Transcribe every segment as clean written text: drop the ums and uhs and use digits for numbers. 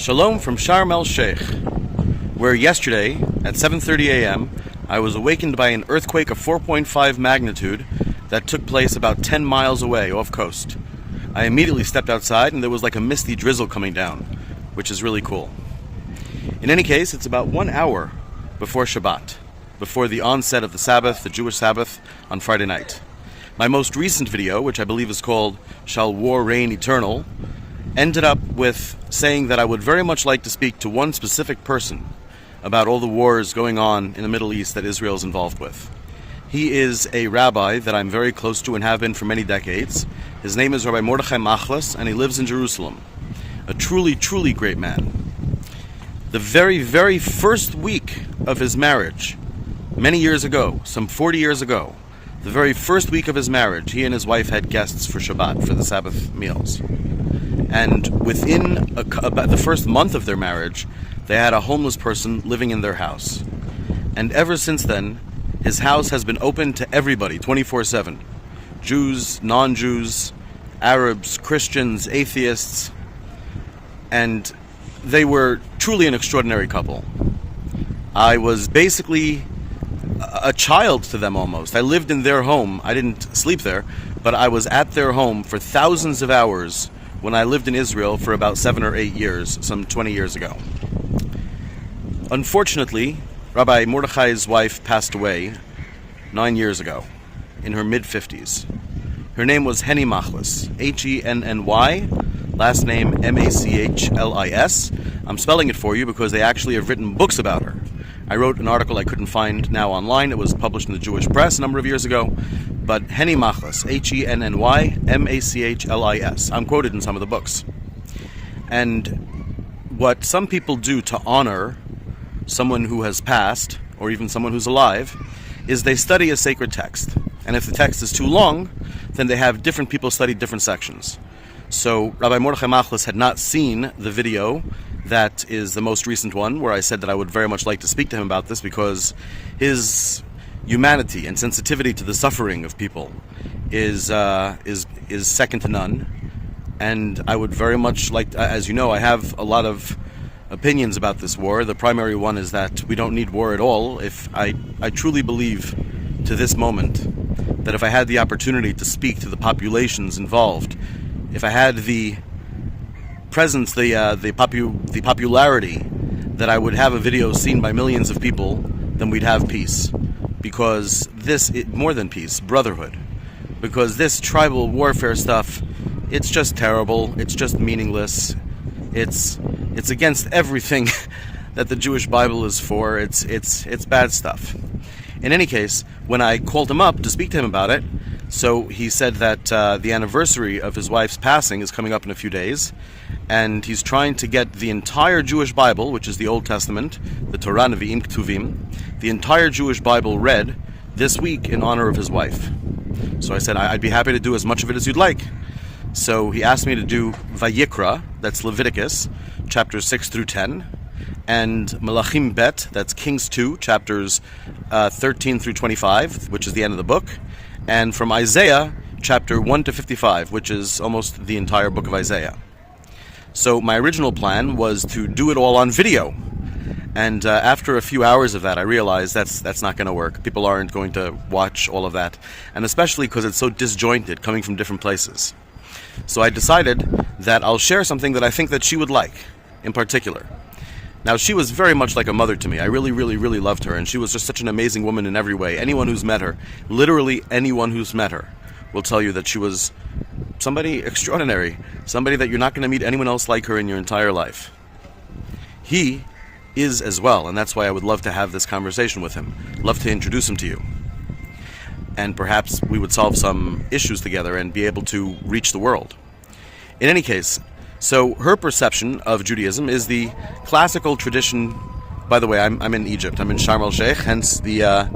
Shalom from Sharm el-Sheikh, where yesterday at 7:30 a.m. I was awakened by an earthquake of 4.5 magnitude that took place about 10 miles away off coast. I immediately stepped outside and there was like a misty drizzle coming down, which is really cool. In any case, it's about 1 hour before Shabbat, before the onset of the Sabbath, the Jewish Sabbath, on Friday night. My most recent video, which I believe is called Shall War Reign Eternal, ended up with saying that I would very much like to speak to one specific person about all the wars going on in the Middle East that Israel is involved with. He is a rabbi that I'm very close to and have been for many decades. His name is Rabbi Machlis, and he lives in Jerusalem. A truly, truly great man. The very, very first week of his marriage, many years ago, some 40 years ago, the very first week of his marriage, he and his wife had guests for Shabbat, for the Sabbath meals. And within about the first month of their marriage, they had a homeless person living in their house. And ever since then, his house has been open to everybody, 24/7. Jews, non-Jews, Arabs, Christians, atheists. And they were truly an extraordinary couple. I was basically a child to them almost. I lived in their home. I didn't sleep there, but I was at their home for thousands of hours when I lived in Israel for about 7 or 8 years, some 20 years ago. Unfortunately, Rabbi Mordechai's wife passed away 9 years ago, in her mid-50s. Her name was Henny Machlis, Henny, last name Machlis. I'm spelling it for you because they actually have written books about her. I wrote an article I couldn't find now online. It was published in the Jewish press a number of years ago. But Henny Machlis, Henny, Machlis. I'm quoted in some of the books. And what some people do to honor someone who has passed, or even someone who's alive, is they study a sacred text. And if the text is too long, then they have different people study different sections. So Rabbi Mordechai Machlis had not seen the video that is the most recent one, where I said that I would very much like to speak to him about this because his humanity and sensitivity to the suffering of people is second to none. And I would very much like, as you know, I have a lot of opinions about this war. The primary one is that we don't need war at all. If I truly believe to this moment that if I had the opportunity to speak to the populations involved, if I had the presence, the popularity that I would have a video seen by millions of people, then we'd have peace. Because more than peace, brotherhood. Because this tribal warfare stuff, it's just terrible, it's just meaningless, it's against everything that the Jewish Bible is for, it's bad stuff. In any case, when I called him up to speak to him about it, so he said that the anniversary of his wife's passing is coming up in a few days, and he's trying to get the entire Jewish Bible, which is the Old Testament, the Torah, Nevi'im, Ketuvim, the entire Jewish Bible read this week in honor of his wife. So I said, I'd be happy to do as much of it as you'd like. So he asked me to do Vayikra, that's Leviticus, chapters 6 through 10, and Melachim Bet, that's Kings 2, chapters 13 through 25, which is the end of the book, and from Isaiah, chapter 1 to 55, which is almost the entire book of Isaiah. So my original plan was to do it all on video. And after a few hours of that, I realized that's not going to work. People aren't going to watch all of that. And especially because it's so disjointed, coming from different places. So I decided that I'll share something that I think that she would like, in particular. Now, she was very much like a mother to me. I really, really, really loved her. And she was just such an amazing woman in every way. Anyone who's met her, literally anyone who's met her, will tell you that she was somebody extraordinary. Somebody that you're not going to meet anyone else like her in your entire life. He is as well, and that's why I would love to have this conversation with him. Love to introduce him to you. And perhaps we would solve some issues together and be able to reach the world. In any case, so her perception of Judaism is the classical tradition. By the way, I'm in Egypt. I'm in Sharm el-Sheikh, hence the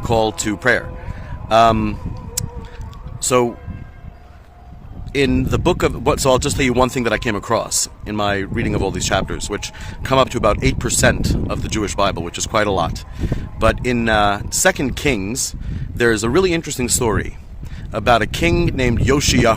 call to prayer. So in the book of so I'll just tell you one thing that I came across in my reading of all these chapters, which come up to about 8% of the Jewish Bible, which is quite a lot. But in 2 Kings, there's a really interesting story about a king named Josiah,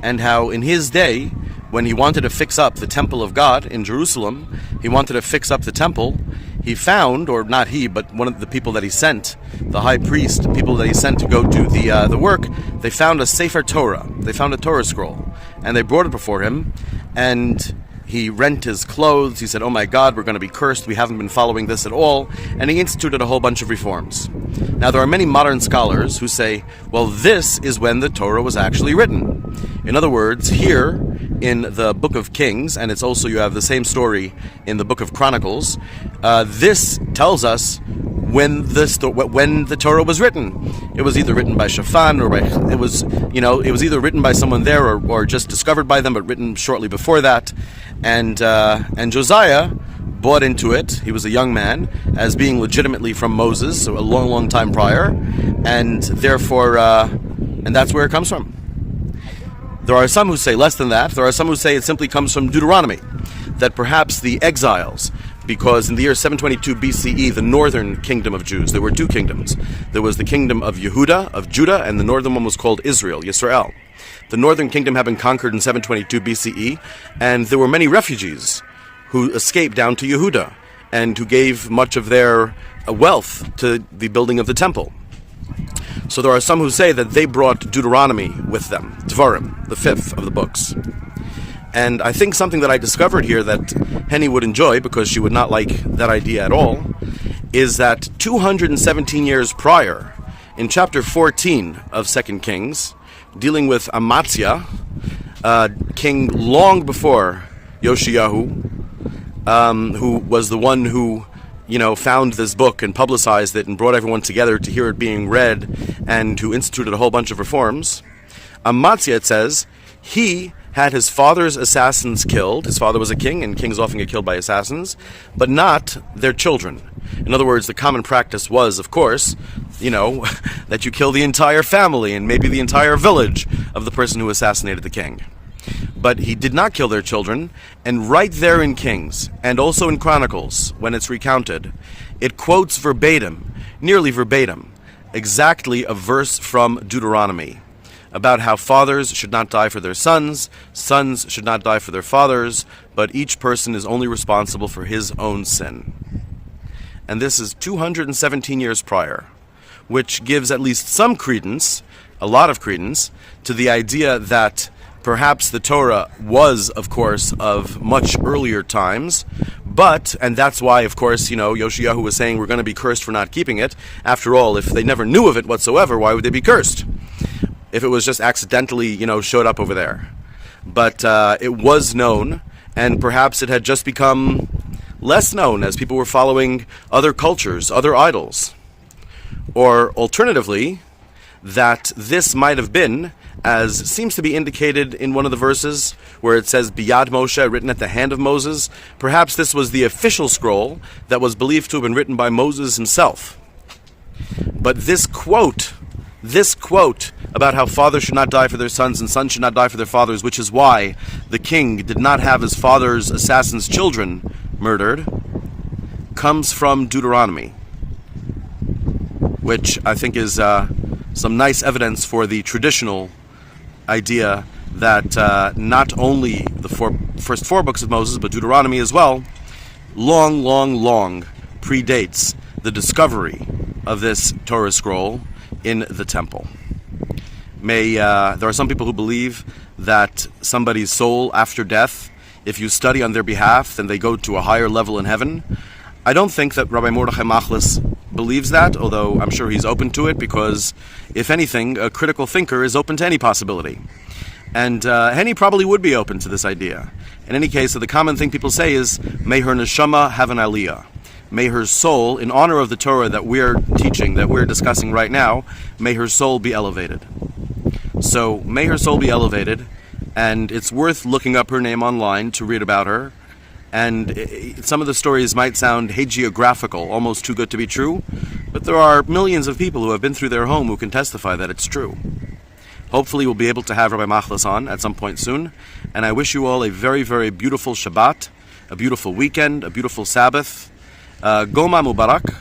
and how in his day when he wanted to fix up the temple of God in Jerusalem, he wanted to fix up the temple, he found, or not he, but one of the people that he sent, the high priest, people that he sent to go do the work, they found a Sefer Torah. They found a Torah scroll, and they brought it before him, and he rent his clothes. He said, "Oh my God, we're going to be cursed. We haven't been following this at all." And he instituted a whole bunch of reforms. Now, there are many modern scholars who say, well, this is when the Torah was actually written. In other words, here in the Book of Kings, and it's also, you have the same story in the Book of Chronicles, this tells us when the Torah was written. It was either written by Shaphan, or it was either written by someone there, or just discovered by them, but written shortly before that. And Josiah bought into it. He was a young man, as being legitimately from Moses, so a long, long time prior, and therefore, and that's where it comes from. There are some who say less than that. There are some who say it simply comes from Deuteronomy, that perhaps the exiles, because in the year 722 BCE, the northern kingdom of Jews, there were two kingdoms. There was the kingdom of Judah, and the northern one was called Israel, Yisrael. The northern kingdom had been conquered in 722 BCE, and there were many refugees who escaped down to Yehuda, and who gave much of their wealth to the building of the temple. So there are some who say that they brought Deuteronomy with them, Dvarim, the fifth of the books. And I think something that I discovered here that Henny would enjoy, because she would not like that idea at all, is that 217 years prior, in chapter 14 of 2 Kings, dealing with Amaziah, king long before Yoshiyahu, who was the one who, found this book and publicized it and brought everyone together to hear it being read, and who instituted a whole bunch of reforms. Amaziah, it says, he had his father's assassins killed. His father was a king, and kings often get killed by assassins, but not their children. In other words, the common practice was, of course, that you kill the entire family and maybe the entire village of the person who assassinated the king. But he did not kill their children, and right there in Kings, and also in Chronicles, when it's recounted, it quotes verbatim, nearly verbatim, exactly a verse from Deuteronomy, about how fathers should not die for their sons, sons should not die for their fathers, but each person is only responsible for his own sin. And this is 217 years prior, which gives at least some credence, a lot of credence, to the idea that perhaps the Torah was, of course, of much earlier times, but, and that's why, of course, Yoshiyahu was saying we're going to be cursed for not keeping it. After all, if they never knew of it whatsoever, why would they be cursed? If it was just accidentally, showed up over there. But it was known, and perhaps it had just become less known as people were following other cultures, other idols. Or alternatively, that this might have been, as seems to be indicated in one of the verses where it says Biyad Moshe, written at the hand of Moses, perhaps this was the official scroll that was believed to have been written by Moses himself. But this quote about how fathers should not die for their sons and sons should not die for their fathers, which is why the king did not have his father's assassins' children murdered, comes from Deuteronomy, which I think is some nice evidence for the traditional idea that not only the first four books of Moses, but Deuteronomy as well, long predates the discovery of this Torah scroll in the temple. There are some people who believe that somebody's soul after death, if you study on their behalf, then they go to a higher level in heaven. I don't think that Rabbi Machlis believes that, although I'm sure he's open to it, because, if anything, a critical thinker is open to any possibility. And Henny probably would be open to this idea. In any case, the common thing people say is, may her neshama have an aliyah. May her soul, in honor of the Torah that we're teaching, that we're discussing right now, may her soul be elevated. So, may her soul be elevated, and it's worth looking up her name online to read about her. And some of the stories might sound hagiographical, almost too good to be true, but there are millions of people who have been through their home who can testify that it's true. Hopefully we'll be able to have Rabbi Machlis on at some point soon, and I wish you all a very, very beautiful Shabbat, a beautiful weekend, a beautiful Sabbath, Goma Mubarak,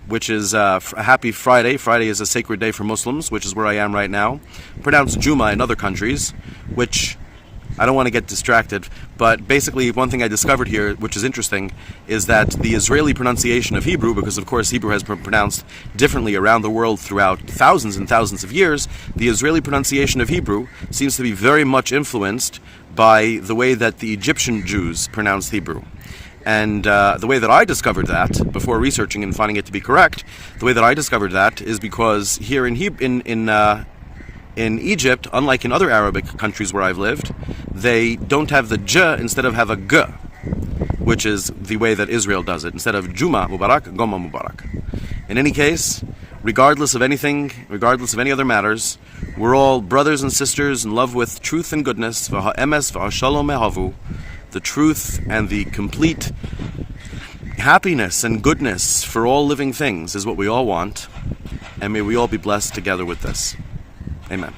which is a happy Friday. Friday is a sacred day for Muslims, which is where I am right now. Pronounced Juma in other countries, which I don't want to get distracted, but basically one thing I discovered here, which is interesting, is that the Israeli pronunciation of Hebrew, because of course Hebrew has been pronounced differently around the world throughout thousands and thousands of years, the Israeli pronunciation of Hebrew seems to be very much influenced by the way that the Egyptian Jews pronounced Hebrew. And the way that I discovered that, before researching and finding it to be correct, the way that I discovered that is because here in Egypt, unlike in other Arabic countries where I've lived, they don't have the j instead of have a g, which is the way that Israel does it. Instead of Juma Mubarak, Goma Mubarak. In any case, regardless of anything, regardless of any other matters, we're all brothers and sisters in love with truth and goodness, v'ha'emes v'ha'shalom mehavu, the truth and the complete happiness and goodness for all living things is what we all want, and may we all be blessed together with this. Amen.